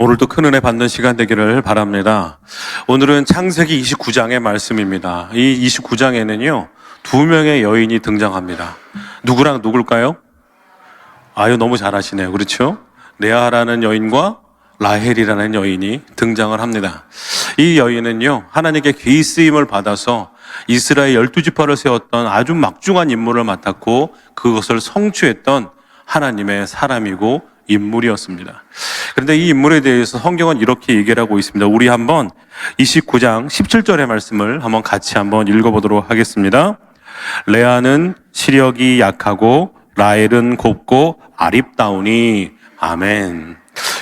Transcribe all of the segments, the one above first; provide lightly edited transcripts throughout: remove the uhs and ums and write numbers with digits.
오늘도 큰 은혜 받는 시간 되기를 바랍니다. 오늘은 창세기 29장의 말씀입니다. 이 29장에는요, 두 명의 여인이 등장합니다. 누구랑 누굴까요? 아유, 너무 잘하시네요. 그렇죠? 레아라는 여인과 라헬이라는 여인이 등장을 합니다. 이 여인은요, 하나님께 귀히 쓰임을 받아서 이스라엘 12지파를 세웠던 아주 막중한 임무를 맡았고 그것을 성취했던 하나님의 사람이고 인물이었습니다. 그런데 이 인물에 대해서 성경은 이렇게 얘기를 하고 있습니다. 우리 한번 29장 17절의 말씀을 한번 같이 한번 읽어보도록 하겠습니다. 레아는 시력이 약하고 라헬은 곱고 아립다우니. 아멘.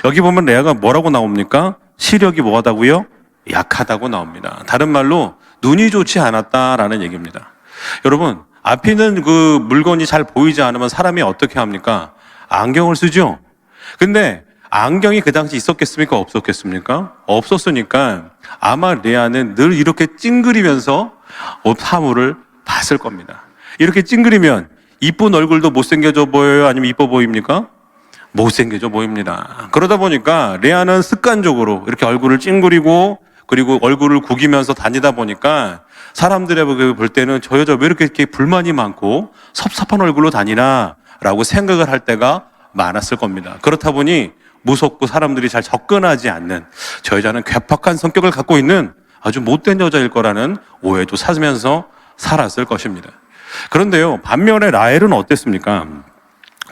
여기 보면 레아가 뭐라고 나옵니까? 시력이 뭐하다고요? 약하다고 나옵니다. 다른 말로 눈이 좋지 않았다라는 얘기입니다. 여러분, 앞에 있는 그 물건이 잘 보이지 않으면 사람이 어떻게 합니까? 안경을 쓰죠? 근데 안경이 그 당시 있었겠습니까? 없었겠습니까? 없었으니까 아마 레아는 늘 이렇게 찡그리면서 사물을 봤을 겁니다. 이렇게 찡그리면 이쁜 얼굴도 못생겨져 보여요? 아니면 이뻐 보입니까? 못생겨져 보입니다. 그러다 보니까 레아는 습관적으로 이렇게 얼굴을 찡그리고 그리고 얼굴을 구기면서 다니다 보니까 사람들이 볼 때는 저 여자 왜 이렇게 불만이 많고 섭섭한 얼굴로 다니나 라고 생각을 할 때가 많았을 겁니다. 그렇다 보니 무섭고 사람들이 잘 접근하지 않는, 저 여자는 괴팍한 성격을 갖고 있는 아주 못된 여자일 거라는 오해도 사면서 살았을 것입니다. 그런데요, 반면에 라헬은 어땠습니까?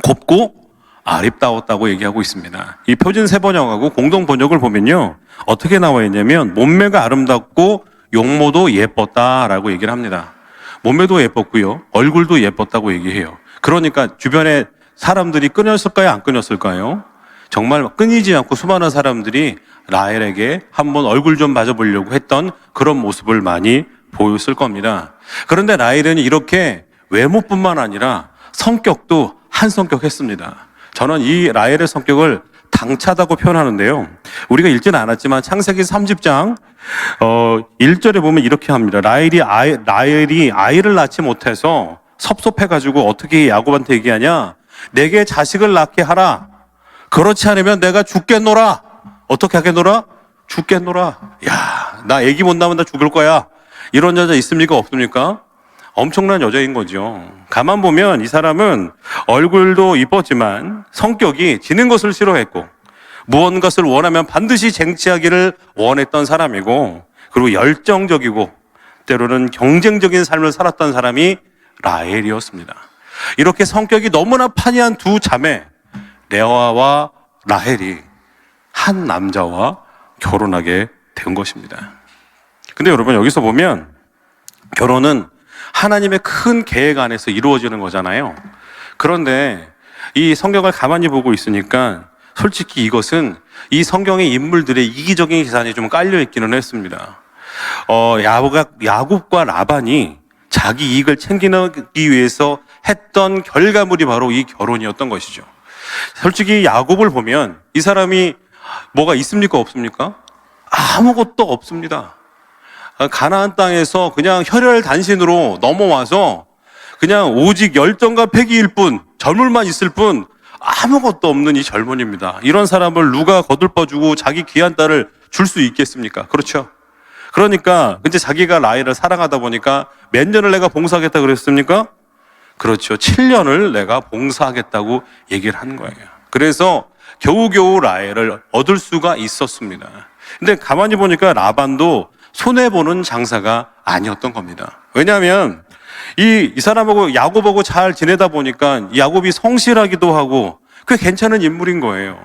곱고 아립다웠다고 얘기하고 있습니다. 이 표준 세번역하고 공동 번역을 보면요, 어떻게 나와 있냐면 몸매가 아름답고 용모도 예뻤다라고 얘기를 합니다. 몸매도 예뻤고요, 얼굴도 예뻤다고 얘기해요. 그러니까 주변에 사람들이 끊었을까요? 안 끊었을까요? 정말 끊이지 않고 수많은 사람들이 라헬에게 한번 얼굴 좀 봐줘보려고 했던 그런 모습을 많이 보였을 겁니다. 그런데 라헬은 이렇게 외모뿐만 아니라 성격도 한성격했습니다. 저는 이 라헬의 성격을 당차다고 표현하는데요, 우리가 읽지는 않았지만 창세기 30장 1절에 보면 이렇게 합니다. 라헬이 아이를 낳지 못해서 섭섭해가지고 어떻게 야곱한테 얘기하냐? 내게 자식을 낳게 하라. 그렇지 않으면 내가 죽겠노라. 어떻게 하겠노라? 죽겠노라. 야, 나 애기 못 낳으면 나 죽을 거야. 이런 여자 있습니까? 없습니까? 엄청난 여자인 거죠. 가만 보면 이 사람은 얼굴도 이뻤지만 성격이 지는 것을 싫어했고 무언가를 원하면 반드시 쟁취하기를 원했던 사람이고, 그리고 열정적이고 때로는 경쟁적인 삶을 살았던 사람이 라헬이었습니다. 이렇게 성격이 너무나 판이한 두 자매 레아와 라헬이 한 남자와 결혼하게 된 것입니다. 근데 여러분, 여기서 보면 결혼은 하나님의 큰 계획 안에서 이루어지는 거잖아요. 그런데 이 성경을 가만히 보고 있으니까 솔직히 이것은 이 성경의 인물들의 이기적인 계산이 좀 깔려 있기는 했습니다. 야곱과 라반이 자기 이익을 챙기기 위해서 했던 결과물이 바로 이 결혼이었던 것이죠. 솔직히 야곱을 보면 이 사람이 뭐가 있습니까? 없습니까? 아무것도 없습니다. 가나안 땅에서 그냥 혈혈단신으로 넘어와서 그냥 오직 열정과 패기일 뿐, 젊을만 있을 뿐 아무것도 없는 이 젊은이입니다. 이런 사람을 누가 거들떠주고 자기 귀한 딸을 줄 수 있겠습니까? 그렇죠? 그러니까 근데 자기가 라헬을 사랑하다 보니까 몇 년을 내가 봉사하겠다 그랬습니까? 그렇죠. 7년을 내가 봉사하겠다고 얘기를 한 거예요. 그래서 겨우겨우 라헬을 얻을 수가 있었습니다. 근데 가만히 보니까 라반도 손해보는 장사가 아니었던 겁니다. 왜냐하면 이 사람하고 야곱하고 잘 지내다 보니까 야곱이 성실하기도 하고 꽤 괜찮은 인물인 거예요.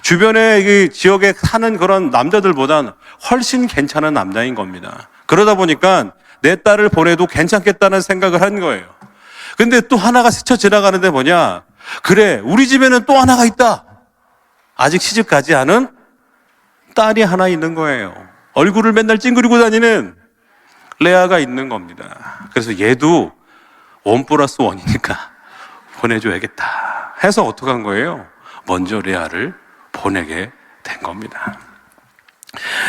주변에 이 지역에 사는 그런 남자들보단 훨씬 괜찮은 남자인 겁니다. 그러다 보니까 내 딸을 보내도 괜찮겠다는 생각을 한 거예요. 근데 또 하나가 스쳐 지나가는데 뭐냐? 그래, 우리 집에는 또 하나가 있다. 아직 시집가지 않은 딸이 하나 있는 거예요. 얼굴을 맨날 찡그리고 다니는 레아가 있는 겁니다. 그래서 얘도 1+1이니까 보내줘야겠다 해서 어떻게 한 거예요? 먼저 레아를 보내게 된 겁니다.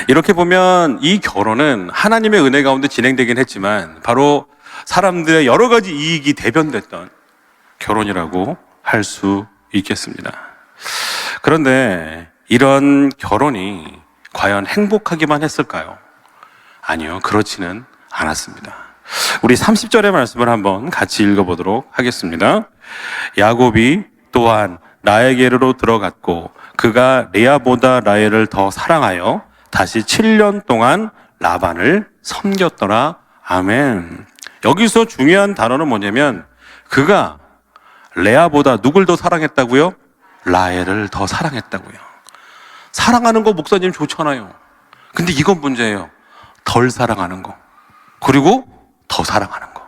이렇게 보면 이 결혼은 하나님의 은혜 가운데 진행되긴 했지만 바로 사람들의 여러 가지 이익이 대변됐던 결혼이라고 할 수 있겠습니다. 그런데 이런 결혼이 과연 행복하기만 했을까요? 아니요, 그렇지는 않았습니다. 우리 30절의 말씀을 한번 같이 읽어보도록 하겠습니다. 야곱이 또한 라헬에게로 들어갔고 그가 레아보다 라헬을 더 사랑하여 다시 7년 동안 라반을 섬겼더라. 아멘. 여기서 중요한 단어는 뭐냐면 그가 레아보다 누굴 더 사랑했다고요? 라헬을 더 사랑했다고요. 사랑하는 거 목사님 좋잖아요. 근데 이건 문제예요. 덜 사랑하는 거. 그리고 더 사랑하는 거.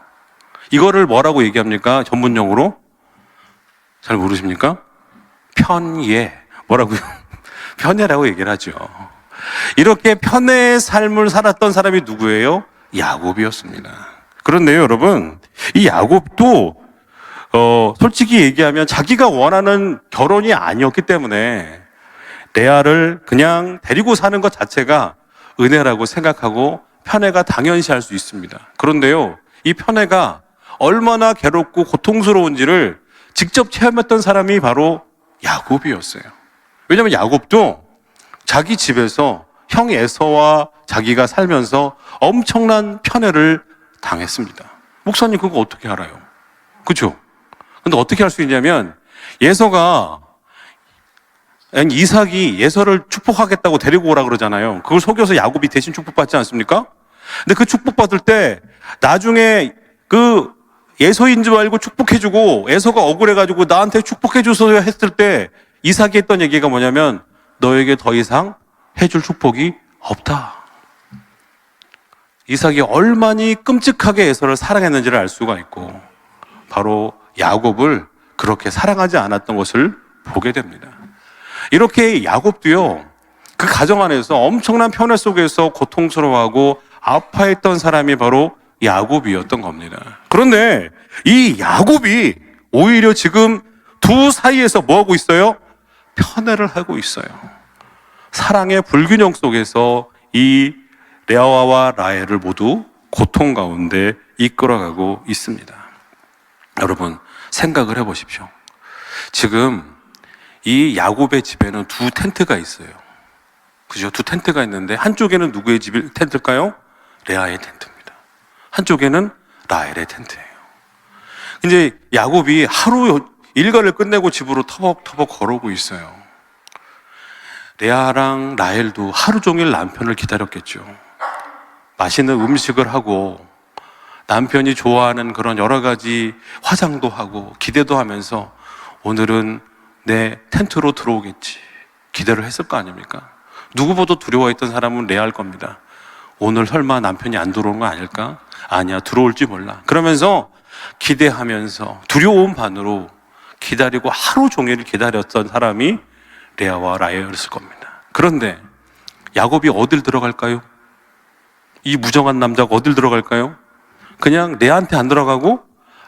이거를 뭐라고 얘기합니까? 전문용어로? 잘 모르십니까? 편예. 뭐라고요? 편예라고 얘기를 하죠. 이렇게 편예의 삶을 살았던 사람이 누구예요? 야곱이었습니다. 그런데요, 여러분, 이 야곱도 솔직히 얘기하면 자기가 원하는 결혼이 아니었기 때문에 레아를 그냥 데리고 사는 것 자체가 은혜라고 생각하고 편애가 당연시할 수 있습니다. 그런데요, 이 편애가 얼마나 괴롭고 고통스러운지를 직접 체험했던 사람이 바로 야곱이었어요. 왜냐하면 야곱도 자기 집에서 형 에서와 자기가 살면서 엄청난 편애를 당했습니다. 목사님 그거 어떻게 알아요? 그렇죠? 근데 어떻게 할 수 있냐면 예서가 이삭이 예서를 축복하겠다고 데리고 오라 그러잖아요. 그걸 속여서 야곱이 대신 축복받지 않습니까? 근데 그 축복받을 때 나중에 그 예서인 줄 알고 축복해주고 예서가 억울해가지고 나한테 축복해줘서 했을 때 이삭이 했던 얘기가 뭐냐면 너에게 더 이상 해줄 축복이 없다. 이삭이 얼마나 끔찍하게 예서를 사랑했는지를 알 수가 있고 바로 야곱을 그렇게 사랑하지 않았던 것을 보게 됩니다. 이렇게 야곱도요, 그 가정 안에서 엄청난 편애 속에서 고통스러워하고 아파했던 사람이 바로 야곱이었던 겁니다. 그런데 이 야곱이 오히려 지금 두 사이에서 뭐 하고 있어요? 편애를 하고 있어요. 사랑의 불균형 속에서 이 레아와 라헬을 모두 고통 가운데 이끌어가고 있습니다. 여러분 생각을 해보십시오. 지금 이 야곱의 집에는 두 텐트가 있어요. 그죠? 두 텐트가 있는데 한쪽에는 누구의 집 텐트일까요? 레아의 텐트입니다. 한쪽에는 라헬의 텐트예요. 이제 야곱이 하루 일과를 끝내고 집으로 터벅터벅 걸어오고 있어요. 레아랑 라헬도 하루 종일 남편을 기다렸겠죠. 맛있는 음식을 하고 남편이 좋아하는 그런 여러 가지 화장도 하고 기대도 하면서 오늘은 내 텐트로 들어오겠지 기대를 했을 거 아닙니까? 누구보다 두려워했던 사람은 레아일 겁니다. 오늘 설마 남편이 안 들어오는 거 아닐까? 아니야, 들어올지 몰라. 그러면서 기대하면서 두려움 반으로 기다리고 하루 종일 기다렸던 사람이 레아와 라헬이었을 겁니다. 그런데 야곱이 어딜 들어갈까요? 이 무정한 남자가 어딜 들어갈까요? 그냥 레아한테 안 들어가고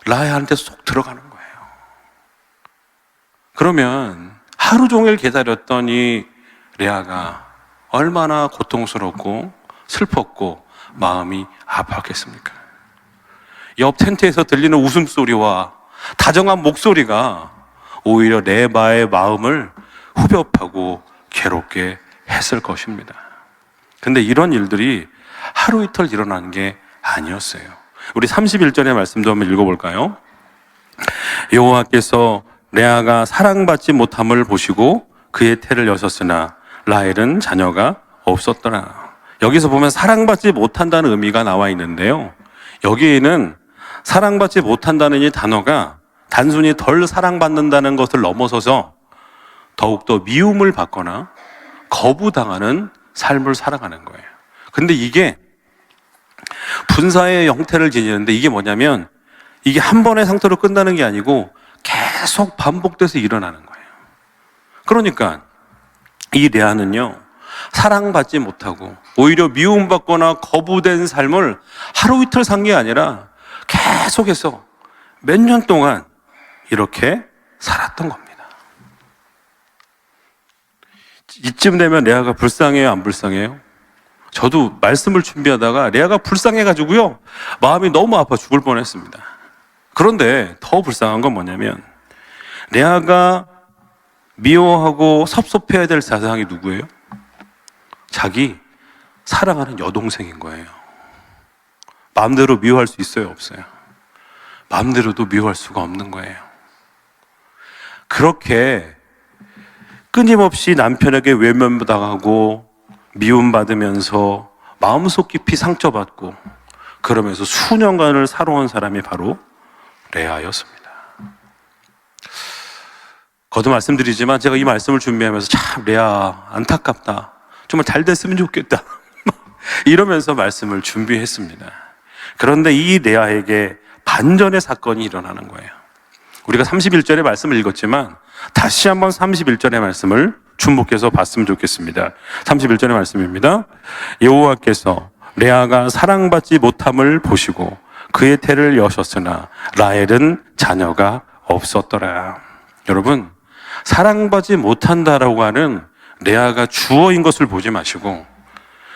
라헬한테 쏙 들어가는 거예요. 그러면 하루 종일 기다렸던 이 레아가 얼마나 고통스럽고 슬펐고 마음이 아팠겠습니까? 옆 텐트에서 들리는 웃음소리와 다정한 목소리가 오히려 레아의 마음을 후벼파고 괴롭게 했을 것입니다. 근데 이런 일들이 하루 이틀 일어나는 게 아니었어요. 우리 31절의 말씀도 한번 읽어볼까요? 여호와께서 레아가 사랑받지 못함을 보시고 그의 태를 여셨으나 라헬은 자녀가 없었더라. 여기서 보면 사랑받지 못한다는 의미가 나와 있는데요, 여기에는 사랑받지 못한다는 이 단어가 단순히 덜 사랑받는다는 것을 넘어서서 더욱더 미움을 받거나 거부당하는 삶을 살아가는 거예요. 근데 이게 분사의 형태를 지니는데 이게 뭐냐면 이게 한 번의 상태로 끝나는 게 아니고 계속 반복돼서 일어나는 거예요. 그러니까 이 레아는요, 사랑받지 못하고 오히려 미움받거나 거부된 삶을 하루 이틀 산 게 아니라 계속해서 몇 년 동안 이렇게 살았던 겁니다. 이쯤 되면 레아가 불쌍해요, 안 불쌍해요? 저도 말씀을 준비하다가 레아가 불쌍해가지고요, 마음이 너무 아파 죽을 뻔했습니다. 그런데 더 불쌍한 건 뭐냐면 레아가 미워하고 섭섭해야 될 대상이 누구예요? 자기 사랑하는 여동생인 거예요. 마음대로 미워할 수 있어요, 없어요? 마음대로도 미워할 수가 없는 거예요. 그렇게 끊임없이 남편에게 외면당하고 미움받으면서 마음속 깊이 상처받고 그러면서 수년간을 살아온 사람이 바로 레아였습니다. 거듭 말씀드리지만 제가 이 말씀을 준비하면서 참 레아 안타깝다, 정말 잘 됐으면 좋겠다 이러면서 말씀을 준비했습니다. 그런데 이 레아에게 반전의 사건이 일어나는 거예요. 우리가 31절의 말씀을 읽었지만 다시 한번 31절의 말씀을 주목해서 봤으면 좋겠습니다. 31절의 말씀입니다. 여호와께서 레아가 사랑받지 못함을 보시고 그의 태를 여셨으나 라헬은 자녀가 없었더라. 여러분, 사랑받지 못한다라고 하는 레아가 주어인 것을 보지 마시고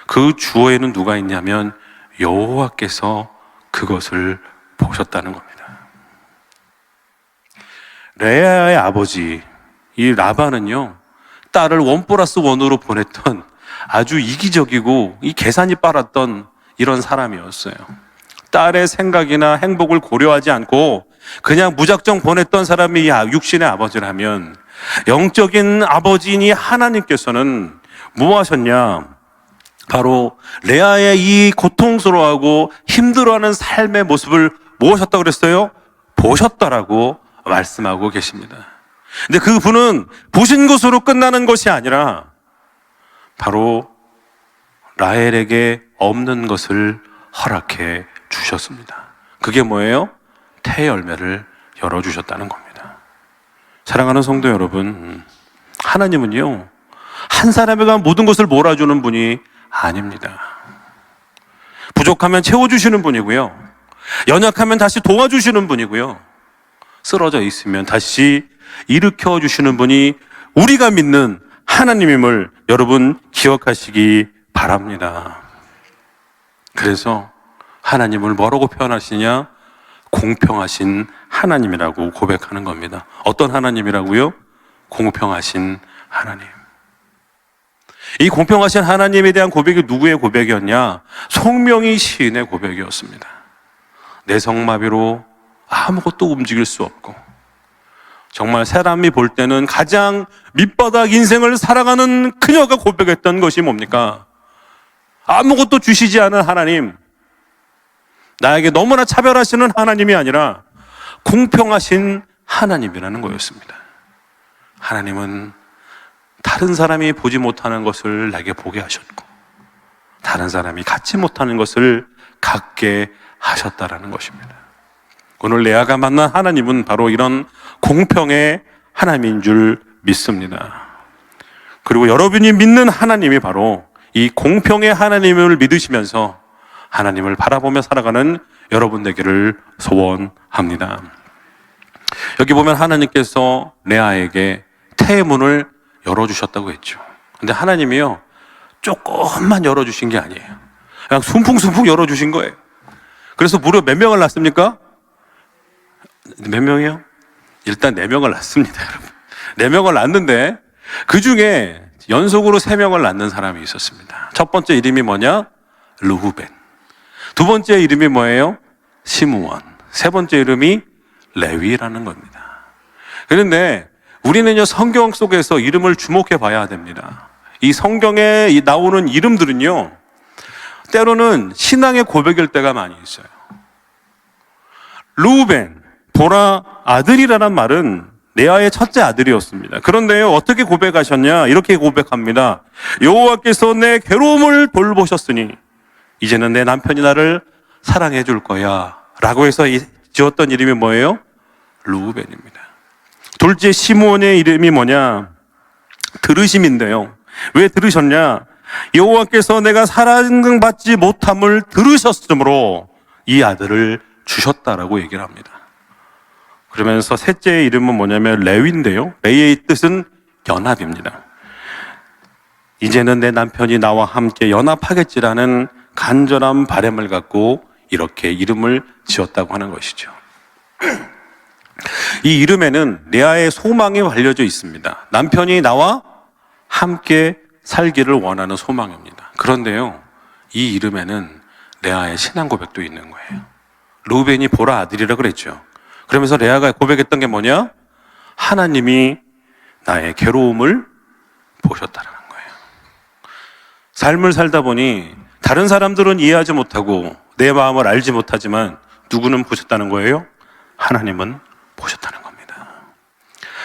그 주어에는 누가 있냐면 여호와께서 그것을 보셨다는 겁니다. 레아의 아버지 이 라반은요, 딸을 1+1으로 보냈던 아주 이기적이고 이 계산이 빨랐던 이런 사람이었어요. 딸의 생각이나 행복을 고려하지 않고 그냥 무작정 보냈던 사람이 육신의 아버지라면, 영적인 아버지니 하나님께서는 뭐 하셨냐? 바로 레아의 이 고통스러워하고 힘들어하는 삶의 모습을 무엇이었다고 그랬어요? 보셨다라고 말씀하고 계십니다. 근데 그분은 보신 것으로 끝나는 것이 아니라 바로 라헬에게 없는 것을 허락해 주셨습니다. 그게 뭐예요? 태 열매를 열어주셨다는 겁니다. 사랑하는 성도 여러분, 하나님은요, 한 사람에게 모든 것을 몰아주는 분이 아닙니다. 부족하면 채워주시는 분이고요, 연약하면 다시 도와주시는 분이고요, 쓰러져 있으면 다시 일으켜 주시는 분이 우리가 믿는 하나님임을 여러분 기억하시기 바랍니다. 그래서 하나님을 뭐라고 표현하시냐? 공평하신 하나님이라고 고백하는 겁니다. 어떤 하나님이라고요? 공평하신 하나님. 이 공평하신 하나님에 대한 고백이 누구의 고백이었냐? 송명희 시인의 고백이었습니다. 내성마비로 아무것도 움직일 수 없고, 정말 사람이 볼 때는 가장 밑바닥 인생을 살아가는 그녀가 고백했던 것이 뭡니까? 아무것도 주시지 않은 하나님, 나에게 너무나 차별하시는 하나님이 아니라 공평하신 하나님이라는 거였습니다. 하나님은 다른 사람이 보지 못하는 것을 내게 보게 하셨고, 다른 사람이 갖지 못하는 것을 갖게 하셨다라는 것입니다. 오늘 레아가 만난 하나님은 바로 이런 공평의 하나님인 줄 믿습니다. 그리고 여러분이 믿는 하나님이 바로 이 공평의 하나님을 믿으시면서 하나님을 바라보며 살아가는 여러분 되기를 소원합니다. 여기 보면 하나님께서 레아에게 태의 문을 열어주셨다고 했죠. 근데 하나님이요, 조금만 열어주신 게 아니에요. 그냥 숨풍숨풍 열어주신 거예요. 그래서 무려 몇 명을 낳습니까? 몇 명이요? 일단 4명을 낳습니다, 여러분. 4명을 낳는데 그 중에 연속으로 3명을 낳는 사람이 있었습니다. 첫 번째 이름이 뭐냐? 르후벤. 두 번째 이름이 뭐예요? 시므온. 세 번째 이름이 레위라는 겁니다. 그런데 우리는요, 성경 속에서 이름을 주목해 봐야 됩니다. 이 성경에 나오는 이름들은요, 때로는 신앙의 고백일 때가 많이 있어요. 르후벤, 보라, 아들이라는 말은 레아의 첫째 아들이었습니다. 그런데요, 어떻게 고백하셨냐? 이렇게 고백합니다. 여호와께서 내 괴로움을 돌보셨으니 이제는 내 남편이 나를 사랑해 줄 거야 라고 해서 지었던 이름이 뭐예요? 르후벤입니다. 둘째 시므온의 이름이 뭐냐? 들으심인데요. 왜 들으셨냐? 여호와께서 내가 사랑받지 못함을 들으셨으므로 이 아들을 주셨다라고 얘기를 합니다. 그러면서 셋째의 이름은 뭐냐면 레위인데요, 레위의 뜻은 연합입니다. 이제는 내 남편이 나와 함께 연합하겠지라는 간절한 바람을 갖고 이렇게 이름을 지었다고 하는 것이죠. 이 이름에는 레아의 소망이 달려져 있습니다. 남편이 나와 함께 살기를 원하는 소망입니다. 그런데요, 이 이름에는 레아의 신앙 고백도 있는 거예요. 루벤이 보라 아들이라 그랬죠. 그러면서 레아가 고백했던 게 뭐냐? 하나님이 나의 괴로움을 보셨다는 거예요. 삶을 살다 보니 다른 사람들은 이해하지 못하고 내 마음을 알지 못하지만 누구는 보셨다는 거예요? 하나님은 보셨다는 겁니다.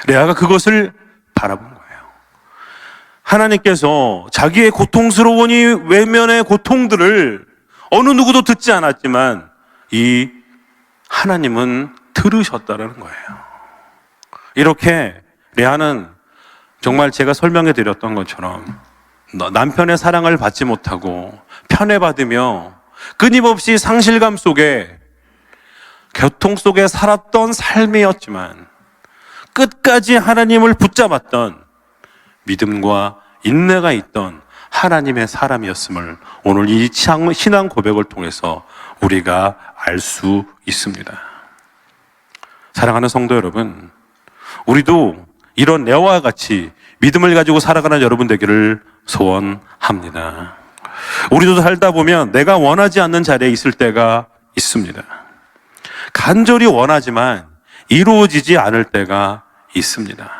레아가 그것을 바라본 거예요. 하나님께서 자기의 고통스러우니 외면의 고통들을 어느 누구도 듣지 않았지만 이 하나님은 들으셨다는 거예요. 이렇게 레아는 정말 제가 설명해 드렸던 것처럼 남편의 사랑을 받지 못하고 편애받으며 끊임없이 상실감 속에 고통 속에 살았던 삶이었지만 끝까지 하나님을 붙잡았던 믿음과 인내가 있던 하나님의 사람이었음을 오늘 이 신앙 고백을 통해서 우리가 알 수 있습니다. 사랑하는 성도 여러분, 우리도 이런 레아와 같이 믿음을 가지고 살아가는 여러분 되기를 소원합니다. 우리도 살다 보면 내가 원하지 않는 자리에 있을 때가 있습니다. 간절히 원하지만 이루어지지 않을 때가 있습니다.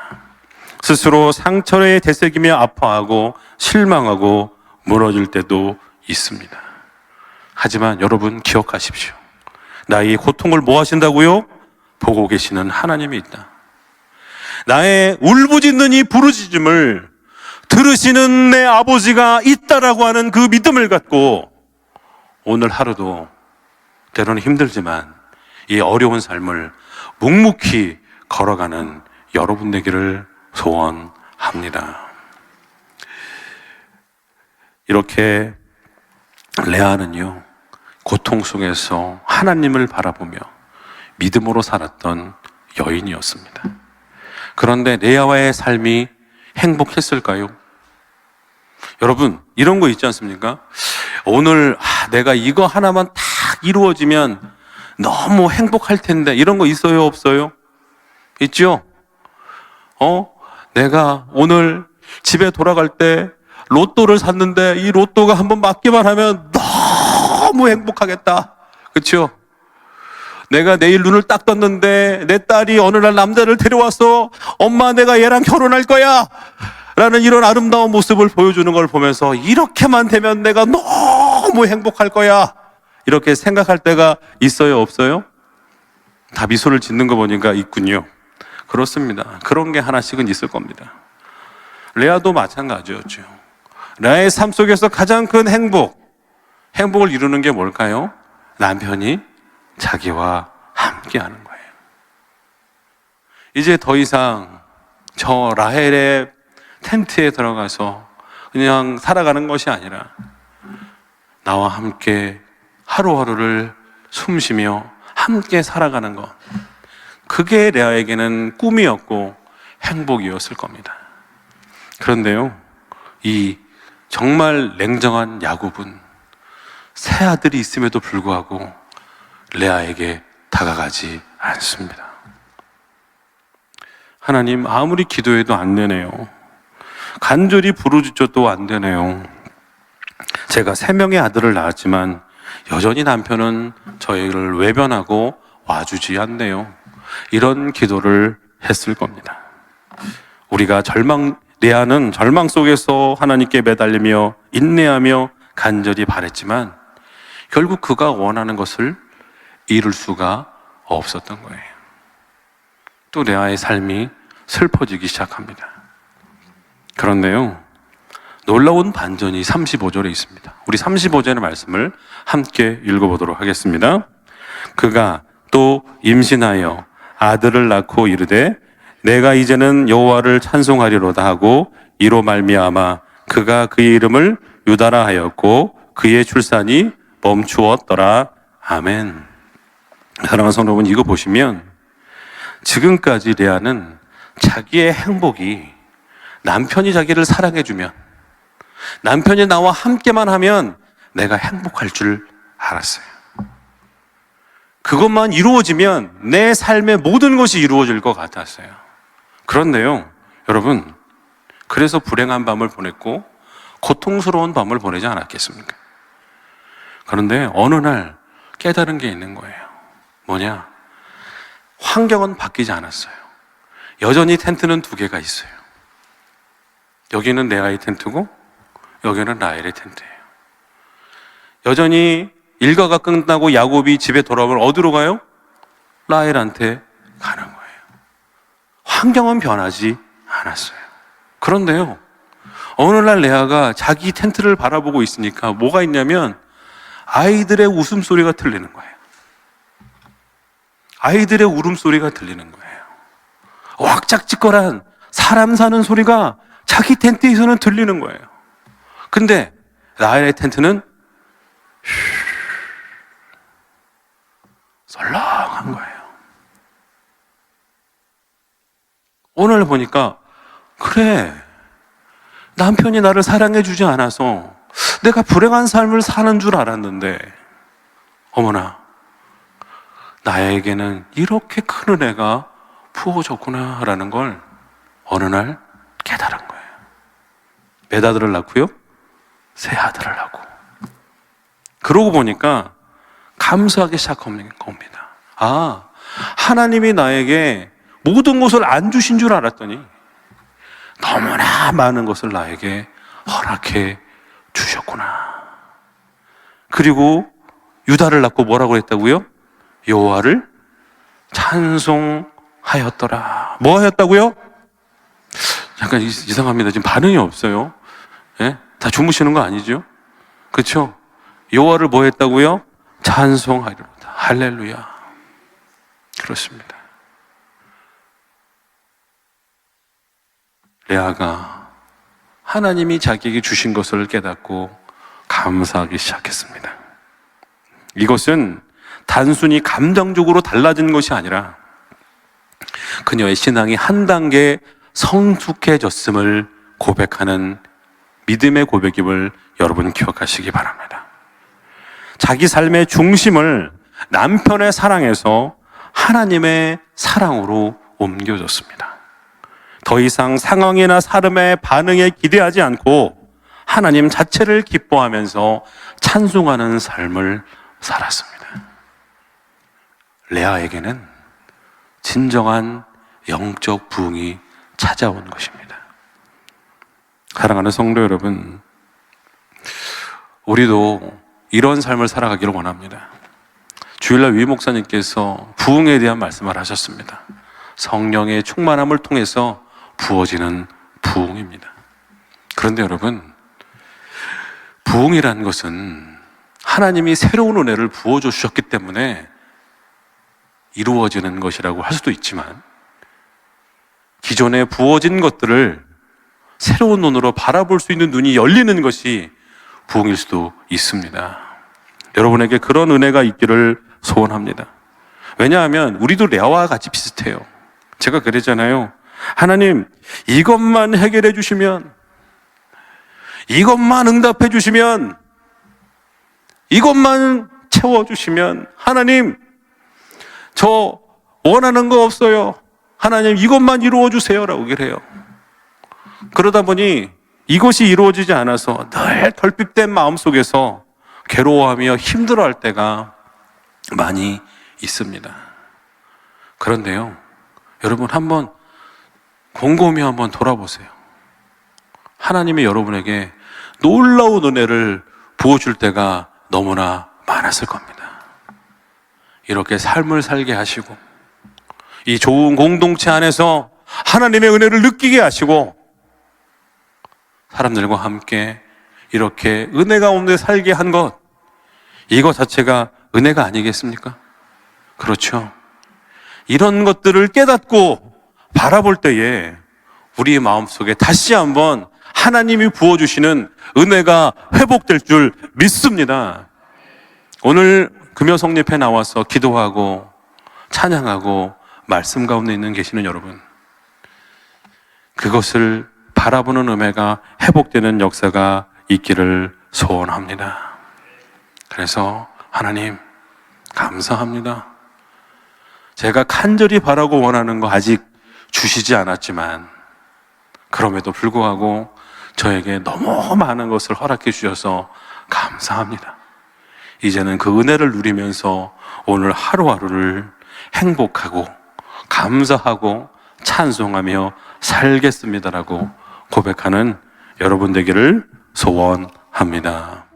스스로 상처에 되새기며 아파하고 실망하고 무너질 때도 있습니다. 하지만 여러분 기억하십시오. 나의 고통을 뭐 하신다고요? 보고 계시는 하나님이 있다. 나의 울부짖는 이 부르짖음을 들으시는 내 아버지가 있다라고 하는 그 믿음을 갖고 오늘 하루도 때로는 힘들지만 이 어려운 삶을 묵묵히 걸어가는 여러분 되기를 소원합니다. 이렇게 레아는요, 고통 속에서 하나님을 바라보며 믿음으로 살았던 여인이었습니다. 그런데 레아와의 삶이 행복했을까요? 여러분, 이런 거 있지 않습니까? 오늘 내가 이거 하나만 딱 이루어지면 너무 행복할 텐데, 이런 거 있어요, 없어요? 있죠? 내가 오늘 집에 돌아갈 때 로또를 샀는데 이 로또가 한번 맞기만 하면 너무 행복하겠다. 그렇죠? 내가 내일 눈을 딱 떴는데 내 딸이 어느 날 남자를 데려와서 엄마 내가 얘랑 결혼할 거야 라는 이런 아름다운 모습을 보여주는 걸 보면서 이렇게만 되면 내가 너무 행복할 거야 이렇게 생각할 때가 있어요, 없어요? 다 미소를 짓는 거 보니까 있군요. 그렇습니다. 그런 게 하나씩은 있을 겁니다. 레아도 마찬가지였죠. 레아의 삶 속에서 가장 큰 행복을 이루는 게 뭘까요? 남편이 자기와 함께 하는 거예요. 이제 더 이상 저 라헬의 텐트에 들어가서 그냥 살아가는 것이 아니라 나와 함께 하루하루를 숨쉬며 함께 살아가는 것, 그게 레아에게는 꿈이었고 행복이었을 겁니다. 그런데요, 이 정말 냉정한 야곱은 세 아들이 있음에도 불구하고 레아에게 다가가지 않습니다. 하나님, 아무리 기도해도 안 되네요. 간절히 부르짖어도 안 되네요. 제가 3명의 아들을 낳았지만 여전히 남편은 저희를 외면하고 와주지 않네요. 이런 기도를 했을 겁니다. 우리가 레아는 절망 속에서 하나님께 매달리며 인내하며 간절히 바랬지만 결국 그가 원하는 것을 이룰 수가 없었던 거예요. 또 레아의 삶이 슬퍼지기 시작합니다. 그런데요, 놀라운 반전이 35절에 있습니다. 우리 35절의 말씀을 함께 읽어보도록 하겠습니다. 그가 또 임신하여 아들을 낳고 이르되 내가 이제는 여호와를 찬송하리로다 하고 이로 말미암아 그가 그의 이름을 유다라 하였고 그의 출산이 멈추었더라. 아멘. 사랑하는 성도 여러분, 이거 보시면 지금까지 레아는 자기의 행복이 남편이 자기를 사랑해주면, 남편이 나와 함께만 하면 내가 행복할 줄 알았어요. 그것만 이루어지면 내 삶의 모든 것이 이루어질 것 같았어요. 그런데요, 여러분, 그래서 불행한 밤을 보냈고 고통스러운 밤을 보내지 않았겠습니까? 그런데 어느 날 깨달은 게 있는 거예요. 뭐냐? 환경은 바뀌지 않았어요. 여전히 텐트는 두 개가 있어요. 여기는 레아의 텐트고 여기는 라헬의 텐트예요. 여전히 일과가 끝나고 야곱이 집에 돌아오면 어디로 가요? 라헬한테 가는 거예요. 환경은 변하지 않았어요. 그런데요, 어느 날 레아가 자기 텐트를 바라보고 있으니까 뭐가 있냐면 아이들의 웃음소리가 들리는 거예요. 아이들의 울음소리가 들리는 거예요. 왁작지껄한 사람 사는 소리가 자기 텐트에서는 들리는 거예요. 근데 라헬의 텐트는 썰렁한 거예요. 오늘 보니까 그래, 남편이 나를 사랑해 주지 않아서 내가 불행한 삶을 사는 줄 알았는데 어머나, 나에게는 이렇게 큰 은혜가 부어졌구나라는 걸 어느 날 깨달은 거예요. 몇 아들을 낳고요? 세 아들을 낳고. 그러고 보니까 감사하기 시작한 겁니다. 아, 하나님이 나에게 모든 것을 안 주신 줄 알았더니 너무나 많은 것을 나에게 허락해 주셨구나. 그리고 유다를 낳고 뭐라고 했다고요? 여호와를 찬송하였더라. 뭐 하였다고요? 약간 이상합니다. 지금 반응이 없어요. 예? 다 주무시는 거 아니죠? 그렇죠? 여호와를 뭐 했다고요? 찬송하리로다. 할렐루야. 그렇습니다. 레아가 하나님이 자기에게 주신 것을 깨닫고 감사하기 시작했습니다. 이것은 단순히 감정적으로 달라진 것이 아니라 그녀의 신앙이 한 단계 성숙해졌음을 고백하는 믿음의 고백임을 여러분 기억하시기 바랍니다. 자기 삶의 중심을 남편의 사랑에서 하나님의 사랑으로 옮겨줬습니다. 더 이상 상황이나 사람의 반응에 기대하지 않고 하나님 자체를 기뻐하면서 찬송하는 삶을 살았습니다. 레아에게는 진정한 영적 부흥이 찾아온 것입니다. 사랑하는 성도 여러분, 우리도 이런 삶을 살아가기를 원합니다. 주일날 위 목사님께서 부흥에 대한 말씀을 하셨습니다. 성령의 충만함을 통해서 부어지는 부흥입니다. 그런데 여러분, 부흥이라는 것은 하나님이 새로운 은혜를 부어줘 주셨기 때문에 이루어지는 것이라고 할 수도 있지만 기존에 부어진 것들을 새로운 눈으로 바라볼 수 있는 눈이 열리는 것이 부흥일 수도 있습니다. 여러분에게 그런 은혜가 있기를 소원합니다. 왜냐하면 우리도 레아와 같이 비슷해요. 제가 그랬잖아요. 하나님, 이것만 해결해 주시면, 이것만 응답해 주시면, 이것만 채워주시면, 하나님, 저 원하는 거 없어요. 하나님, 이것만 이루어 주세요라고 그래요. 그러다 보니 이것이 이루어지지 않아서 늘 결핍된 마음속에서 괴로워하며 힘들어할 때가 많이 있습니다. 그런데요, 여러분 한번 곰곰이 한번 돌아보세요. 하나님이 여러분에게 놀라운 은혜를 부어줄 때가 너무나 많았을 겁니다. 이렇게 삶을 살게 하시고 이 좋은 공동체 안에서 하나님의 은혜를 느끼게 하시고 사람들과 함께 이렇게 은혜 가운데 살게 한 것, 이것 자체가 은혜가 아니겠습니까? 그렇죠. 이런 것들을 깨닫고 바라볼 때에 우리의 마음속에 다시 한번 하나님이 부어주시는 은혜가 회복될 줄 믿습니다. 오늘 금요성립회 나와서 기도하고 찬양하고 말씀 가운데 있는 계시는 여러분, 그것을 바라보는 은혜가 회복되는 역사가 있기를 소원합니다. 그래서 하나님 감사합니다. 제가 간절히 바라고 원하는 거 아직 주시지 않았지만 그럼에도 불구하고 저에게 너무 많은 것을 허락해 주셔서 감사합니다. 이제는 그 은혜를 누리면서 오늘 하루하루를 행복하고 감사하고 찬송하며 살겠습니다라고 고백하는 여러분 되기를 소원합니다.